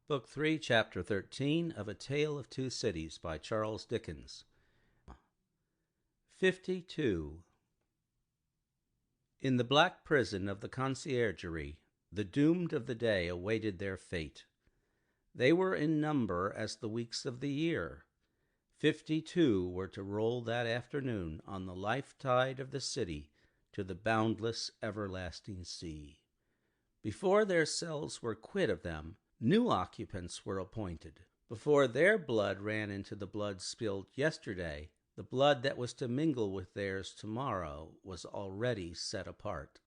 Book 3, Chapter 13 of A Tale of Two Cities by Charles Dickens. 52. In the black prison of the conciergerie, the doomed of the day awaited their fate. They were in number as the weeks of the year. 52 were to roll that afternoon on the life tide of the city to the boundless everlasting sea. Before their cells were quit of them, new occupants were appointed. Before their blood ran into the blood spilled yesterday, the blood that was to mingle with theirs tomorrow was already set apart.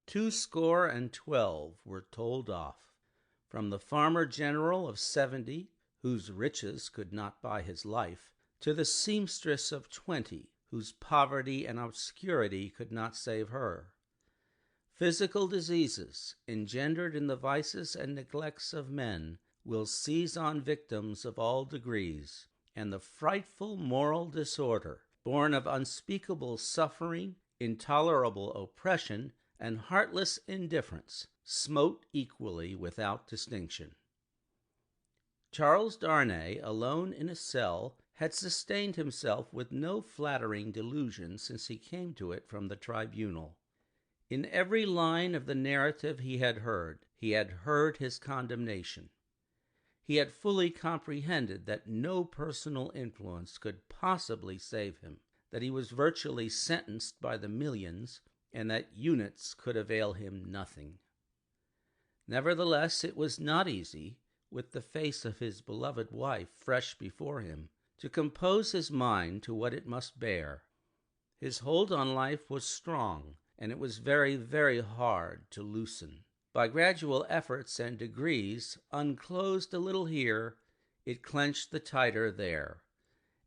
212 were told off, from the farmer general of 70, whose riches could not buy his life, to the seamstress of 20, whose poverty and obscurity could not save her. Physical diseases, engendered in the vices and neglects of men, will seize on victims of all degrees, and the frightful moral disorder, born of unspeakable suffering, intolerable oppression, and heartless indifference, smote equally without distinction. Charles Darnay, alone in a cell, had sustained himself with no flattering delusion since he came to it from the tribunal. In every line of the narrative he had heard his condemnation. He had fully comprehended that no personal influence could possibly save him, that he was virtually sentenced by the millions, and that units could avail him nothing. Nevertheless, it was not easy, with the face of his beloved wife fresh before him, to compose his mind to what it must bear. His hold on life was strong, and it was very, very hard to loosen. By gradual efforts and degrees, unclosed a little here, it clenched the tighter there.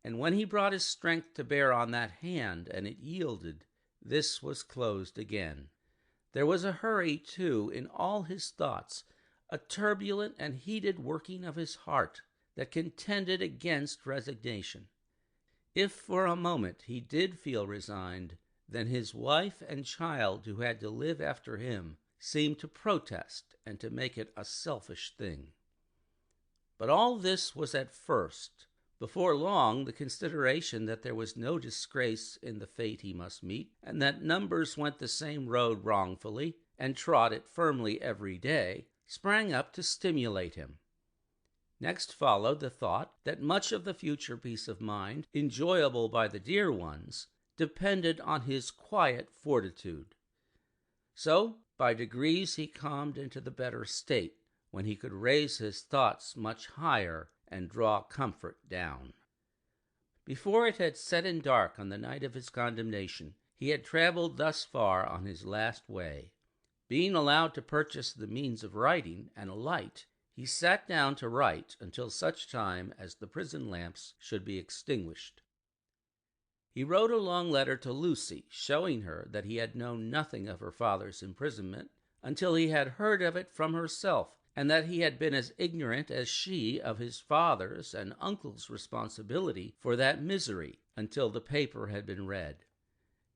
And when he brought his strength to bear on that hand, and it yielded, this was closed again. There was a hurry, too, in all his thoughts, a turbulent and heated working of his heart that contended against resignation. If for a moment he did feel resigned, then his wife and child who had to live after him seemed to protest and to make it a selfish thing. But all this was at first. Before long, the consideration that there was no disgrace in the fate he must meet, and that numbers went the same road wrongfully and trod it firmly every day, sprang up to stimulate him. Next followed the thought that much of the future peace of mind, enjoyable by the dear ones, depended on his quiet fortitude. So, by degrees, he calmed into the better state, when he could raise his thoughts much higher and draw comfort down. Before it had set in dark on the night of his condemnation, he had traveled thus far on his last way. Being allowed to purchase the means of writing and a light, he sat down to write until such time as the prison lamps should be extinguished. He wrote a long letter to Lucy, showing her that he had known nothing of her father's imprisonment until he had heard of it from herself, and that he had been as ignorant as she of his father's and uncle's responsibility for that misery until the paper had been read.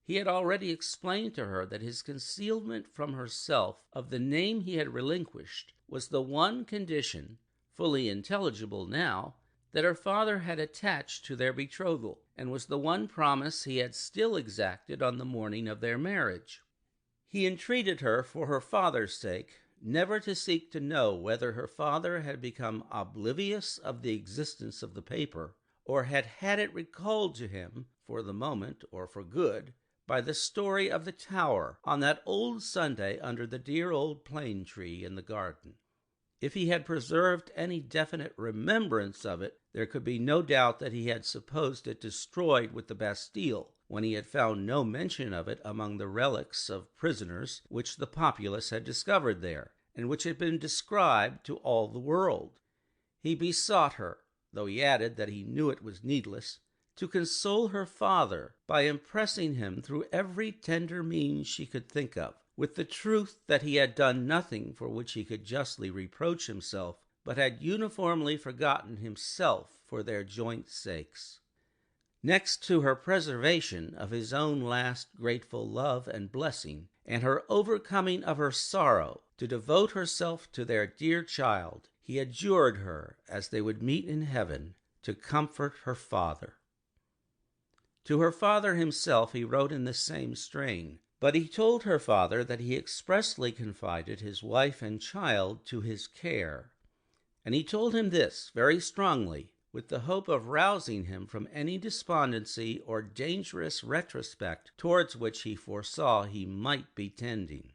He had already explained to her that his concealment from herself of the name he had relinquished was the one condition, fully intelligible now, that her father had attached to their betrothal, and was the one promise he had still exacted on the morning of their marriage. He entreated her, for her father's sake, never to seek to know whether her father had become oblivious of the existence of the paper, or had had it recalled to him, for the moment or for good, by the story of the tower on that old Sunday under the dear old plane tree in the garden. If he had preserved any definite remembrance of it, there could be no doubt that he had supposed it destroyed with the Bastille, when he had found no mention of it among the relics of prisoners which the populace had discovered there, and which had been described to all the world. He besought her, though he added that he knew it was needless, to console her father by impressing him through every tender means she could think of, with the truth that he had done nothing for which he could justly reproach himself, but had uniformly forgotten himself for their joint sakes. Next to her preservation of his own last grateful love and blessing, and her overcoming of her sorrow to devote herself to their dear child, he adjured her, as they would meet in heaven, to comfort her father. To her father himself he wrote in the same strain, but he told her father that he expressly confided his wife and child to his care. And he told him this very strongly, with the hope of rousing him from any despondency or dangerous retrospect towards which he foresaw he might be tending.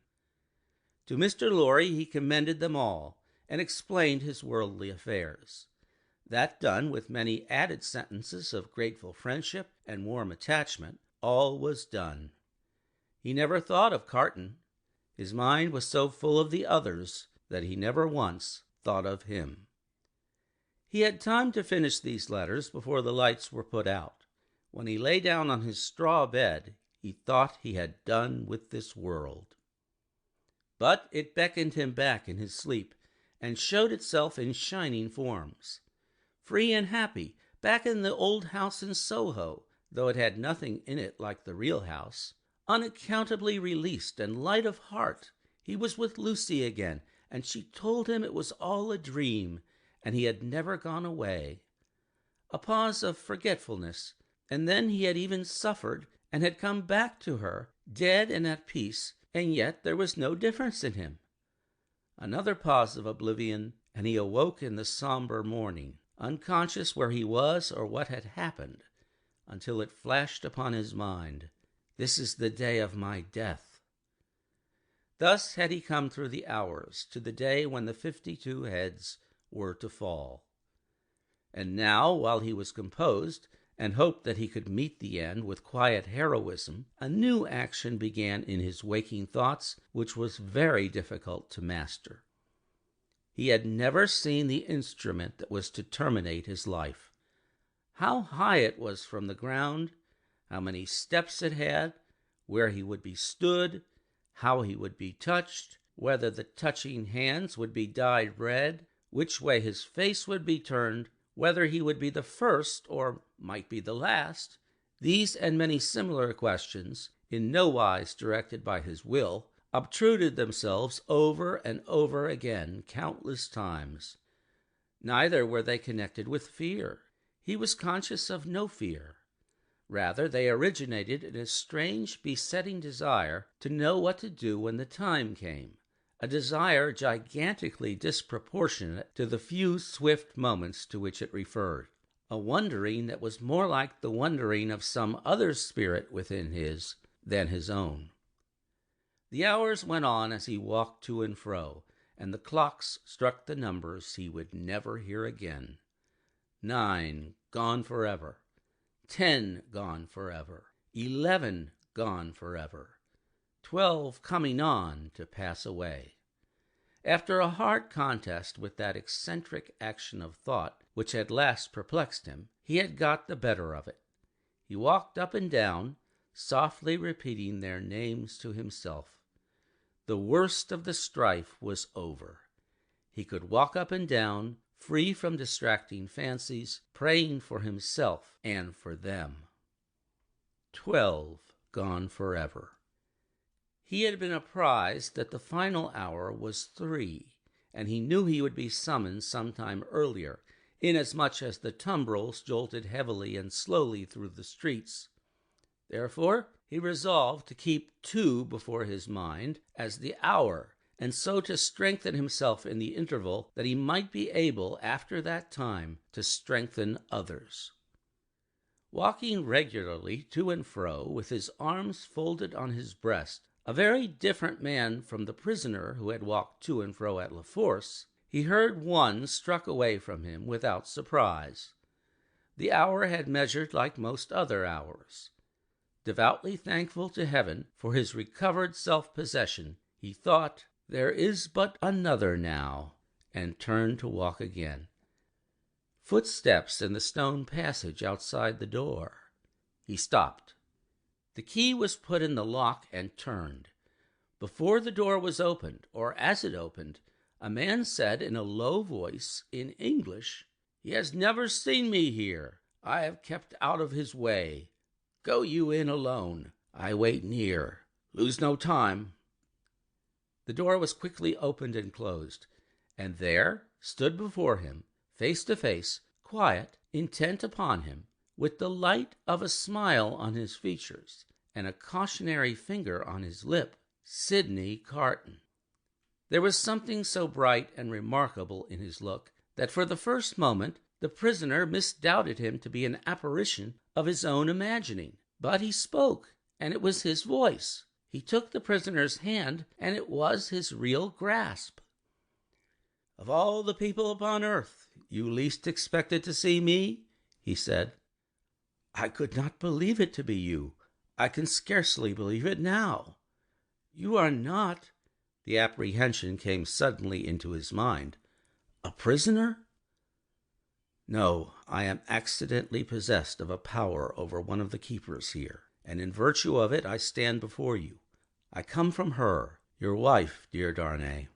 To Mr. Lorry he commended them all, and explained his worldly affairs. That done, with many added sentences of grateful friendship and warm attachment, all was done. He never thought of Carton. His mind was so full of the others that he never once thought of him. He had time to finish these letters before the lights were put out. When he lay down on his straw bed, he thought he had done with this world. But it beckoned him back in his sleep, and showed itself in shining forms. Free and happy, back in the old house in Soho, though it had nothing in it like the real house. Unaccountably released and light of heart, he was with Lucy again, and she told him it was all a dream, and he had never gone away. A pause of forgetfulness, and then he had even suffered, and had come back to her, dead and at peace, and yet there was no difference in him. Another pause of oblivion, and he awoke in the somber morning, unconscious where he was or what had happened, until it flashed upon his mind, "This is the day of my death." Thus had he come through the hours to the day when the 52 heads were to fall. And now, while he was composed, and hoped that he could meet the end with quiet heroism, a new action began in his waking thoughts, which was very difficult to master. He had never seen the instrument that was to terminate his life. How high it was from the ground, how many steps it had, where he would be stood, how he would be touched, whether the touching hands would be dyed red, which way his face would be turned, whether he would be the first or might be the last. These and many similar questions, in no wise directed by his will, obtruded themselves over and over again countless times. Neither were they connected with fear. He was conscious of no fear. Rather, they originated in a strange, besetting desire to know what to do when the time came, a desire gigantically disproportionate to the few swift moments to which it referred, a wondering that was more like the wondering of some other spirit within his than his own. The hours went on as he walked to and fro, and the clocks struck the numbers he would never hear again. 9 gone forever. 10 gone forever. 11 gone forever. 12 coming on to pass away. After a hard contest with that eccentric action of thought which had last perplexed him, he had got the better of it. He walked up and down, softly repeating their names to himself. The worst of the strife was over. He could walk up and down, free from distracting fancies, praying for himself and for them. 12 gone forever. He had been apprised that the final hour was 3, and he knew he would be summoned some time earlier, inasmuch as the tumbrils jolted heavily and slowly through the streets. Therefore, he resolved to keep 2 before his mind as the hour, and so to strengthen himself in the interval that he might be able, after that time, to strengthen others. Walking regularly to and fro, with his arms folded on his breast, a very different man from the prisoner who had walked to and fro at La Force, he heard one struck away from him without surprise. The hour had measured like most other hours. Devoutly thankful to heaven for his recovered self-possession, he thought, "There is but another now," and turned to walk again. Footsteps in the stone passage outside the door. He stopped. The key was put in the lock and turned. Before the door was opened, or as it opened, a man said in a low voice, in English, "He has never seen me here. I have kept out of his way. Go you in alone. I wait near. Lose no time." The door was quickly opened and closed, and there, stood before him, face to face, quiet, intent upon him, with the light of a smile on his features and a cautionary finger on his lip. Sidney Carton. There was something so bright and remarkable in his look that for the first moment the prisoner misdoubted him to be an apparition of his own imagining. But he spoke, and it was his voice. He took the prisoner's hand, and it was his real grasp. "Of all the people upon earth, you least expected to see me," he said. "I could not believe it to be you. I can scarcely believe it now. You are not," the apprehension came suddenly into his mind, "a prisoner?" "No, I am accidentally possessed of a power over one of the keepers here, and in virtue of it I stand before you. I come from her, your wife, dear Darnay."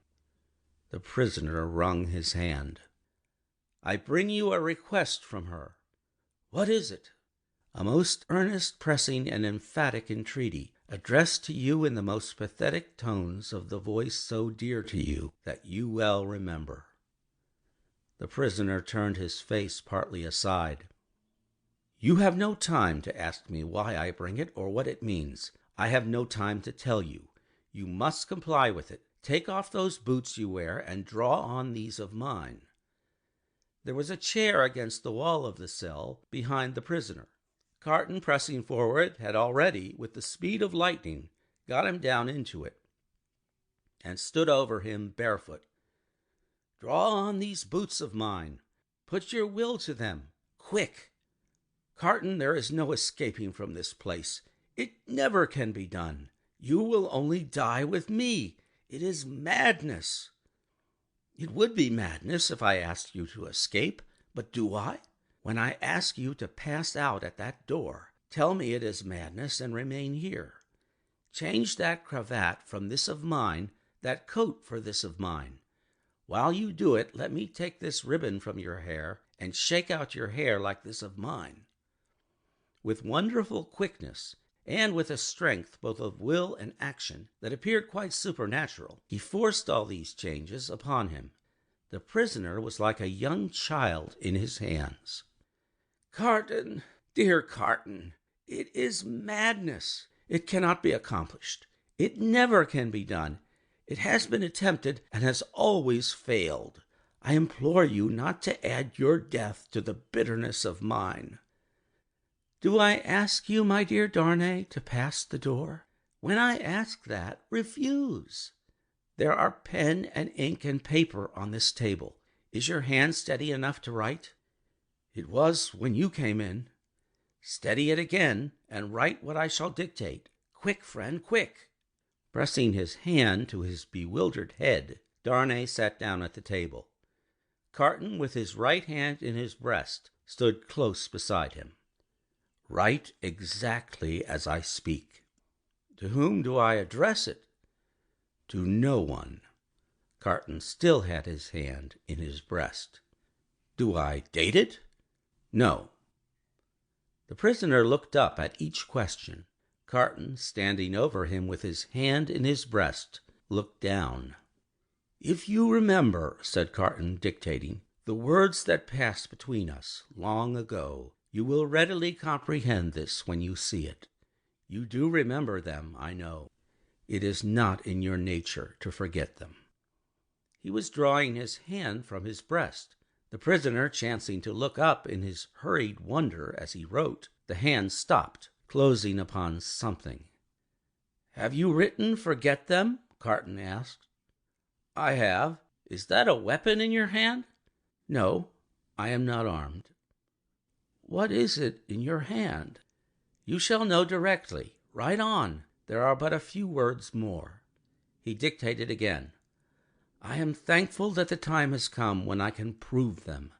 The prisoner wrung his hand. "I bring you a request from her." "What is it?" "A most earnest, pressing, and emphatic entreaty, addressed to you in the most pathetic tones of the voice so dear to you that you well remember." The prisoner turned his face partly aside. "You have no time to ask me why I bring it or what it means. I have no time to tell you. You must comply with it. Take off those boots you wear and draw on these of mine." There was a chair against the wall of the cell behind the prisoner. Carton, pressing forward, had already, with the speed of lightning, got him down into it, and stood over him barefoot. "Draw on these boots of mine. Put your will to them. Quick! Carton, there is no escaping from this place. It never can be done. You will only die with me. It is madness." "It would be madness if I asked you to escape, but do I? When I ask you to pass out at that door, tell me it is madness and remain here. Change that cravat from this of mine, that coat for this of mine. While you do it, let me take this ribbon from your hair and shake out your hair like this of mine." With wonderful quickness, and with a strength both of will and action that appeared quite supernatural, he forced all these changes upon him. The prisoner was like a young child in his hands. "Carton, dear Carton, it is madness. It cannot be accomplished. It never can be done. It has been attempted and has always failed. I implore you not to add your death to the bitterness of mine." "Do I ask you, my dear Darnay, to pass the door? When I ask that, refuse. There are pen and ink and paper on this table. Is your hand steady enough to write?" "It was when you came in." "Steady it again, and write what I shall dictate. Quick, friend, quick." Pressing his hand to his bewildered head, Darnay sat down at the table. Carton, with his right hand in his breast, stood close beside him. "Write exactly as I speak." "To whom do I address it?" "To no one." Carton still had his hand in his breast. "Do I date it?" "No." The prisoner looked up at each question. Carton, standing over him with his hand in his breast, looked down. "If you remember," said Carton, dictating, "the words that passed between us long ago, you will readily comprehend this when you see it. You do remember them, I know. It is not in your nature to forget them." He was drawing his hand from his breast. The prisoner, chancing to look up in his hurried wonder as he wrote, the hand stopped, closing upon something. "Have you written 'forget them'?" Carton asked. "I have. Is that a weapon in your hand?" "No, I am not armed." "What is it in your hand?" "You shall know directly. Write on. There are but a few words more." He dictated again. "I am thankful that the time has come when I can prove them.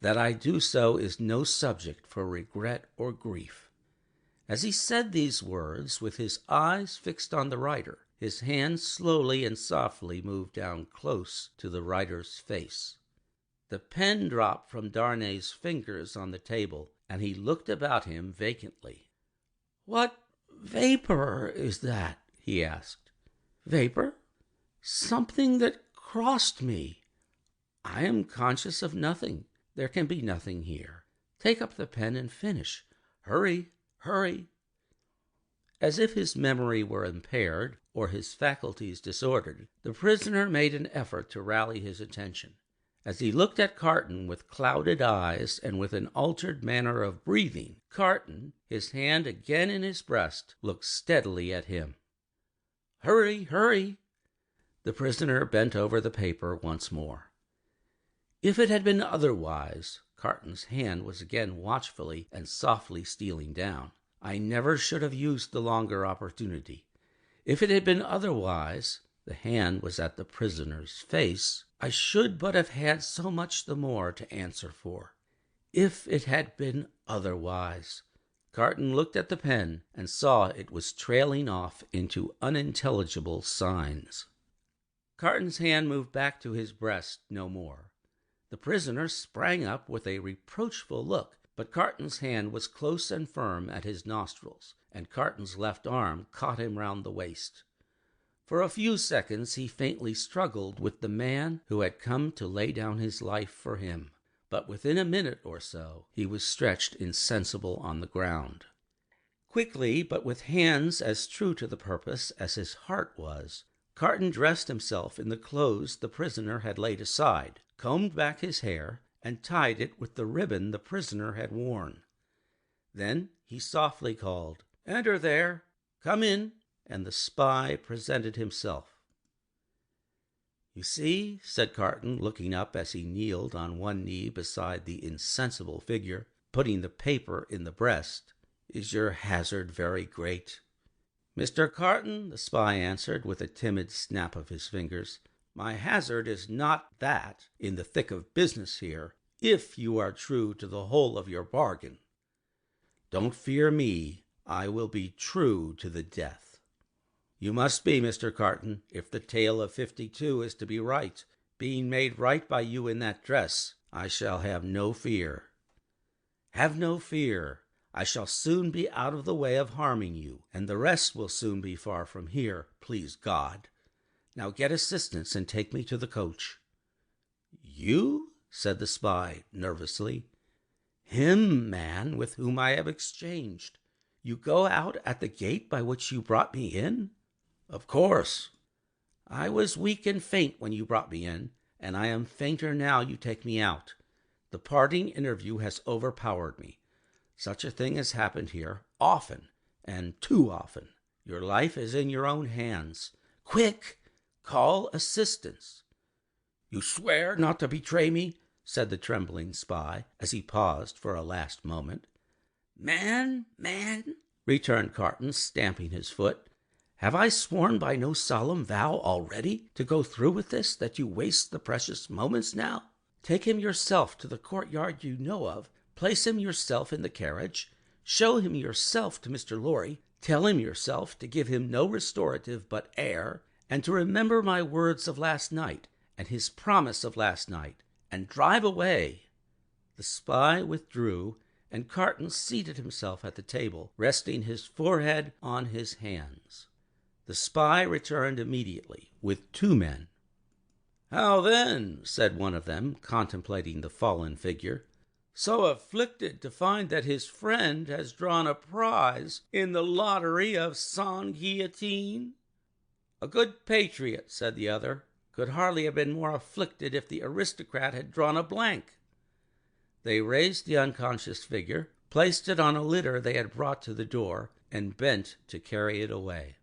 That I do so is no subject for regret or grief." As he said these words, with his eyes fixed on the writer, his hand slowly and softly moved down close to the writer's face. The pen dropped from Darnay's fingers on the table, and he looked about him vacantly. "What vapor is that?" he asked. "Vapor? Something that crossed me. I am conscious of nothing. There can be nothing here. Take up the pen and finish. Hurry, hurry." As if his memory were impaired or his faculties disordered, the prisoner made an effort to rally his attention. As he looked at Carton with clouded eyes and with an altered manner of breathing, Carton, his hand again in his breast, looked steadily at him. "Hurry, hurry." The prisoner bent over the paper once more. If it had been otherwise, Carton's hand was again watchfully and softly stealing down. I never should have used the longer opportunity. If it had been otherwise, the hand was at the prisoner's face, I should but have had so much the more to answer for. If it had been otherwise. Carton looked at the pen and saw it was trailing off into unintelligible signs. Carton's hand moved back to his breast no more. The prisoner sprang up with a reproachful look, but Carton's hand was close and firm at his nostrils, and Carton's left arm caught him round the waist. For a few seconds he faintly struggled with the man who had come to lay down his life for him, but within a minute or so he was stretched insensible on the ground. Quickly, but with hands as true to the purpose as his heart was, Carton dressed himself in the clothes the prisoner had laid aside, combed back his hair, and tied it with the ribbon the prisoner had worn. Then he softly called, "Enter there! Come in!" and the spy presented himself. "You see," said Carton, looking up as he kneeled on one knee beside the insensible figure, putting the paper in the breast, "is your hazard very great?" "Mr. Carton," the spy answered with a timid snap of his fingers, "my hazard is not that in the thick of business here, if you are true to the whole of your bargain. Don't fear me, I will be true to the death. You must be, Mr. Carton, if the tale of 52 is to be right. Being made right by you in that dress, I shall have no fear." "Have no fear. I shall soon be out of the way of harming you, and the rest will soon be far from here, please God. Now get assistance and take me to the coach." "You?" said the spy, nervously. "Him, man, with whom I have exchanged. You go out at the gate by which you brought me in?" "Of course." "I was weak and faint when you brought me in, and I am fainter now you take me out. The parting interview has overpowered me. Such a thing has happened here, often, and too often. Your life is in your own hands. Quick! Call assistance." "You swear not to betray me?" said the trembling spy, as he paused for a last moment. Man, returned Carton, stamping his foot. "Have I sworn by no solemn vow already to go through with this, that you waste the precious moments now? Take him yourself to the courtyard you know of, place him yourself in the carriage, show him yourself to Mr. Lorry, tell him yourself to give him no restorative but air, and to remember my words of last night, and his promise of last night, and drive away." The spy withdrew, and Carton seated himself at the table, resting his forehead on his hands. The spy returned immediately with 2 men. "How then," said one of them, contemplating the fallen figure, "so afflicted to find that his friend has drawn a prize in the lottery of Saint-Guillotine?" "A good patriot," said the other, "could hardly have been more afflicted if the aristocrat had drawn a blank." They raised the unconscious figure, placed it on a litter they had brought to the door, and bent to carry it away.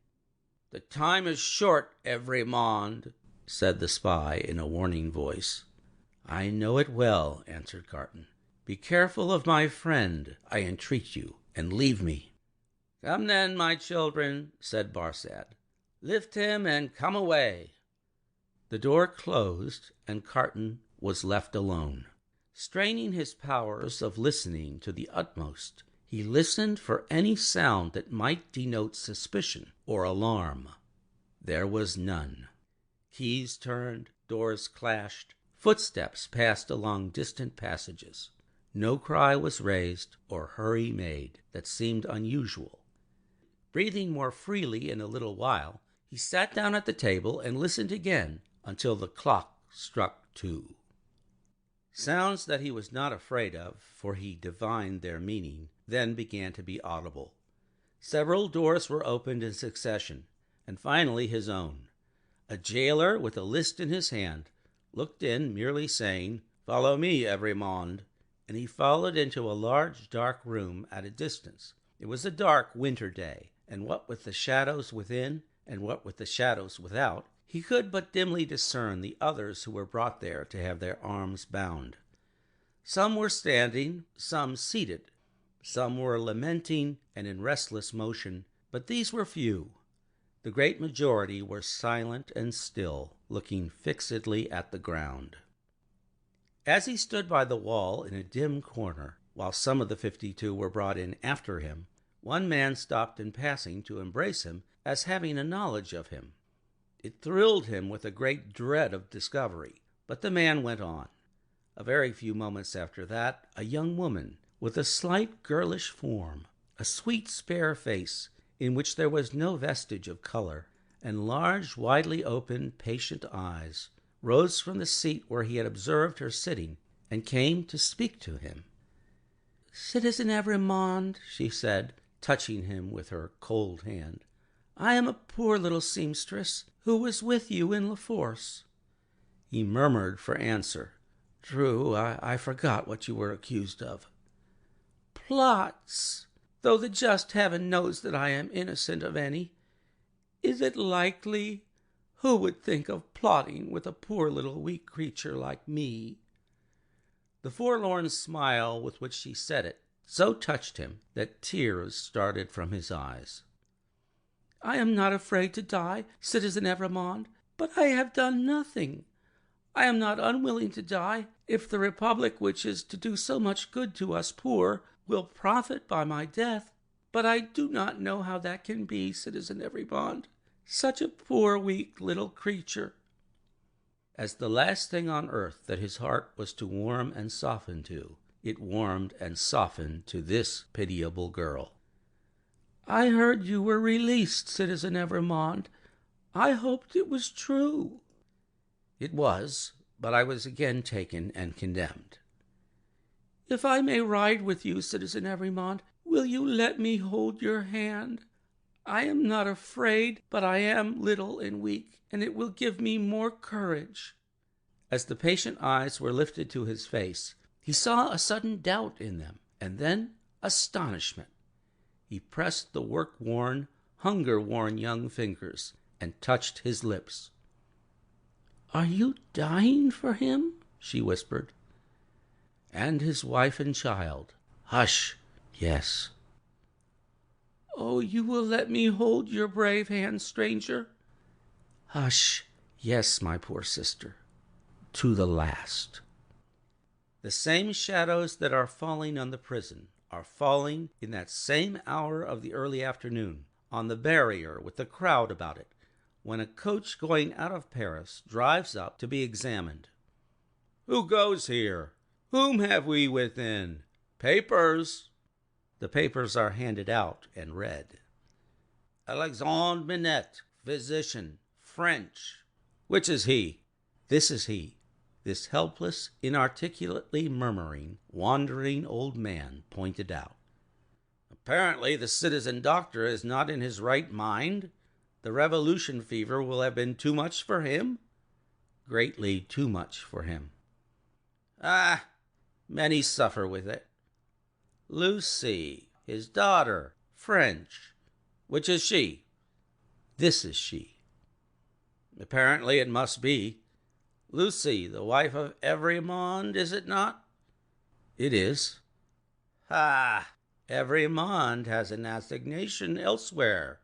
"The time is short, Evrémonde," said the spy in a warning voice. "I know it well," answered Carton. "Be careful of my friend, I entreat you, and leave me." "Come then, my children," said Barsad. "Lift him and come away." The door closed, and Carton was left alone. Straining his powers of listening to the utmost, he listened for any sound that might denote suspicion or alarm. There was none. Keys turned, doors clashed, footsteps passed along distant passages. No cry was raised or hurry made that seemed unusual. Breathing more freely in a little while, he sat down at the table and listened again until the clock struck 2. Sounds that he was not afraid of, for he divined their meaning, then began to be audible. Several doors were opened in succession, and finally his own. A jailer with a list in his hand looked in, merely saying, "Follow me, Evrémonde," and he followed into a large dark room at a distance. It was a dark winter day, and what with the shadows within and what with the shadows without, he could but dimly discern the others who were brought there to have their arms bound. Some were standing, some seated, some were lamenting and in restless motion, but these were few. The great majority were silent and still, looking fixedly at the ground. As he stood by the wall in a dim corner, while some of the 52 were brought in after him, one man stopped in passing to embrace him as having a knowledge of him. It thrilled him with a great dread of discovery, but the man went on. A very few moments after that, a young woman, with a slight girlish form, a sweet spare face, in which there was no vestige of color, and large, widely opened, patient eyes, rose from the seat where he had observed her sitting, and came to speak to him. "Citizen Evrémonde," she said, touching him with her cold hand, "I am a poor little seamstress who was with you in La Force." He murmured for answer, "True, I forgot what you were accused of." "Plots, though the just heaven knows that I am innocent of any. Is it likely? Who would think of plotting with a poor little weak creature like me?" The forlorn smile with which she said it so touched him that tears started from his eyes. "I am not afraid to die, Citizen Evrémonde, but I have done nothing. I am not unwilling to die if the Republic, which is to do so much good to us poor, will profit by my death. But I do not know how that can be, Citizen Evrémonde. Such a poor, weak little creature." As the last thing on earth that his heart was to warm and soften to, it warmed and softened to this pitiable girl. "I heard you were released, Citizen Evrémonde. I hoped it was true." "It was, but I was again taken and condemned." "If I may ride with you, Citizen Evrémonde, will you let me hold your hand? I am not afraid, but I am little and weak, and it will give me more courage." As the patient eyes were lifted to his face, he saw a sudden doubt in them, and then astonishment. He pressed the work-worn, hunger-worn young fingers and touched his lips. "Are you dying for him?" she whispered. "And his wife and child." "Hush! Yes." "Oh, you will let me hold your brave hand, stranger?" "Hush! Yes, my poor sister. To the last." The same shadows that are falling on the prison are falling in that same hour of the early afternoon on the barrier with the crowd about it, when a coach going out of Paris drives up to be examined. "Who goes here? Whom have we within? Papers!" The papers are handed out and read. "Alexandre Minette, physician, French." "Which is he?" "This is he." This helpless, inarticulately murmuring, wandering old man pointed out. "Apparently the citizen doctor is not in his right mind. The revolution fever will have been too much for him?" "Greatly too much for him." "Ah, many suffer with it." "Lucy, his daughter, French. Which is she?" "This is she." "Apparently it must be. Lucy, the wife of Evrémonde, is it not?" "It is." "Ha! Evrémonde has an assignation elsewhere.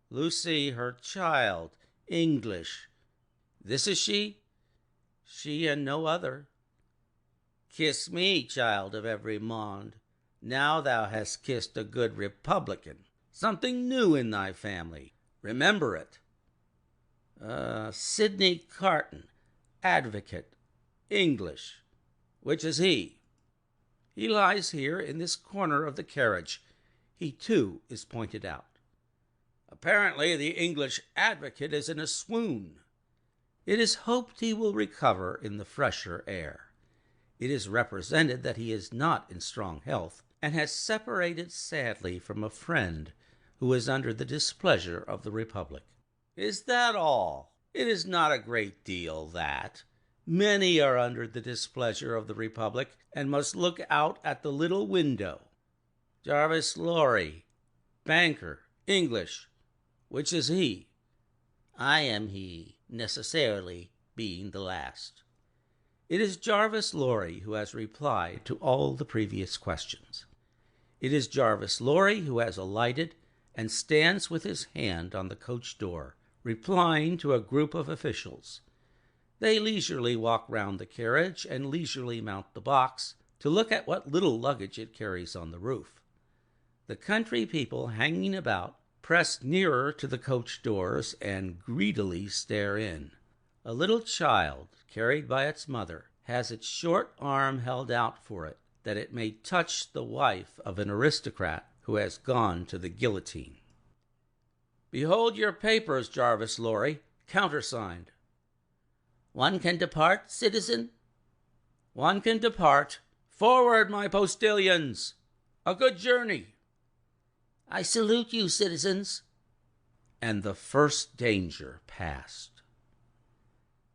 Lucy, her child, English. This is she?" "She and no other." "Kiss me, child of Evrémonde. Now thou hast kissed a good Republican. Something new in thy family. Remember it. Sidney Carton, advocate, English. Which is he?" "He lies here in this corner of the carriage. He, too, is pointed out." "Apparently the English advocate is in a swoon." "It is hoped he will recover in the fresher air." It is represented that he is not in strong health, and has separated sadly from a friend who is under the displeasure of the Republic. Is that all? It is not a great deal, that. Many are under the displeasure of the Republic, and must look out at the little window. Jarvis Lorry, banker, English. Which is he? I am he, necessarily being the last. It is Jarvis Lorry who has replied to all the previous questions. It is Jarvis Lorry who has alighted and stands with his hand on the coach door, replying to a group of officials. They leisurely walk round the carriage and leisurely mount the box to look at what little luggage it carries on the roof. The country people hanging about press nearer to the coach doors and greedily stare in. A little child, carried by its mother, has its short arm held out for it, that it may touch the wife of an aristocrat who has gone to the guillotine. Behold your papers, Jarvis Lorry, countersigned. One can depart, citizen? One can depart. Forward, my postilions! A good journey! I salute you, citizens. And the first danger passed.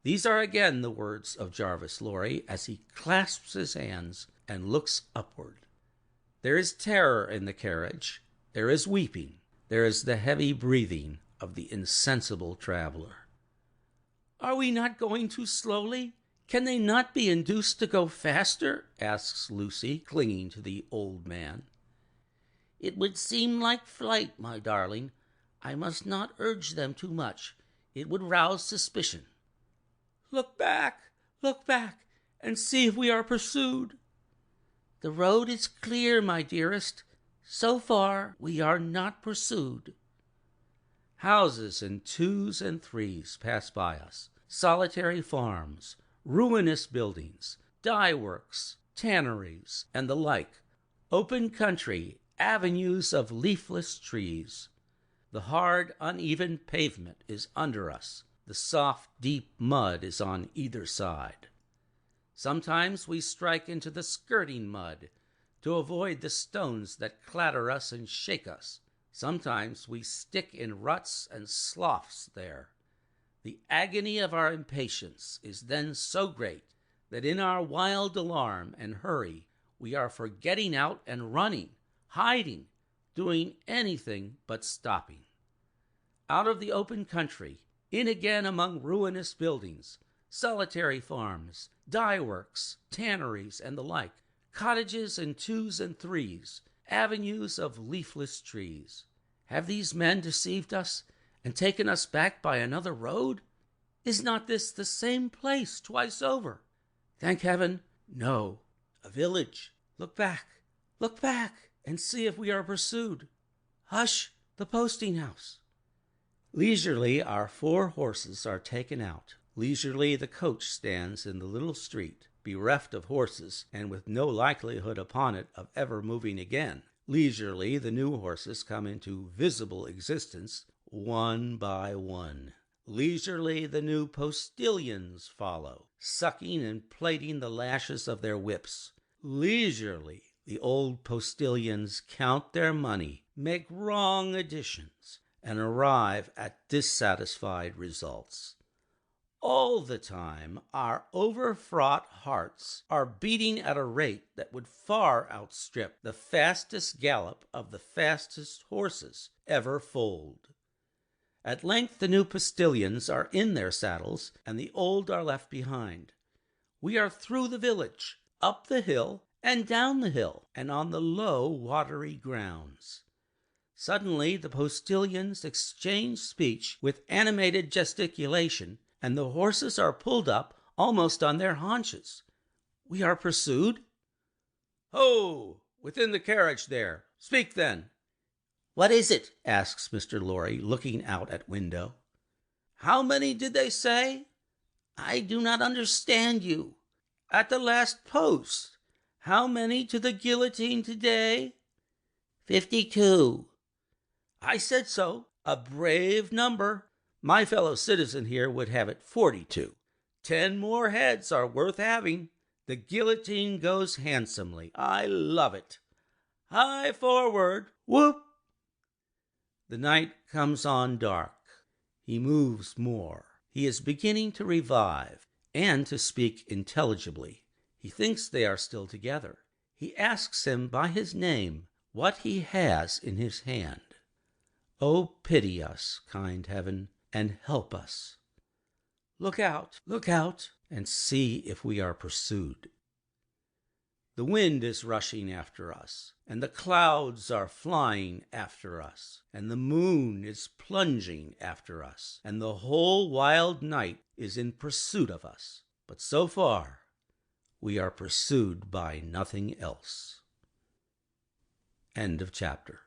These are again the words of Jarvis Lorry as he clasps his hands and looks upward. There is terror in the carriage. There is weeping. There is the heavy breathing of the insensible traveler. Are we not going too slowly? Can they not be induced to go faster? Asks Lucy, clinging to the old man. It would seem like flight, my darling. I must not urge them too much. It would rouse suspicion. Look back, and see if we are pursued. The road is clear, my dearest. So far, we are not pursued. Houses in twos and threes pass by us. Solitary farms, ruinous buildings, dye works, tanneries, and the like. Open country, avenues of leafless trees. The hard, uneven pavement is under us. The soft, deep mud is on either side. Sometimes we strike into the skirting mud to avoid the stones that clatter us and shake us. Sometimes we stick in ruts and sloughs there. The agony of our impatience is then so great that in our wild alarm and hurry we are for getting out and running, hiding, doing anything but stopping. Out of the open country, in again among ruinous buildings, solitary farms, dye works, tanneries, and the like, cottages in twos and threes, avenues of leafless trees. Have these men deceived us and taken us back by another road? Is not this the same place twice over? Thank heaven, no. A village. Look back, and see if we are pursued. Hush, the posting-house. Leisurely our 4 horses are taken out. Leisurely the coach stands in the little street, bereft of horses, and with no likelihood upon it of ever moving again. Leisurely the new horses come into visible existence, one by one. Leisurely the new postilions follow, sucking and plaiting the lashes of their whips. Leisurely the old postilions count their money, make wrong additions, and arrive at dissatisfied results. All the time, our overfraught hearts are beating at a rate that would far outstrip the fastest gallop of the fastest horses ever foaled. At length the new postilions are in their saddles, and the old are left behind. We are through the village, up the hill, and down the hill, and on the low, watery grounds. Suddenly the postilions exchange speech with animated gesticulation, and the horses are pulled up almost on their haunches. We are pursued? Ho! Within the carriage there. Speak then. What is it? Asks Mr. Lorry, looking out at window. How many did they say? I do not understand you. At the last post. How many to the guillotine today? 52. I said so. A brave number. My fellow citizen here would have it 42. 10 more heads are worth having. The guillotine goes handsomely. I love it. High forward! Whoop! The night comes on dark. He moves more. He is beginning to revive and to speak intelligibly. He thinks they are still together. He asks him by his name what he has in his hand. Oh, pity us, kind heaven, and help us. Look out, and see if we are pursued. The wind is rushing after us, and the clouds are flying after us, and the moon is plunging after us, and the whole wild night is in pursuit of us. But so far, we are pursued by nothing else. End of chapter.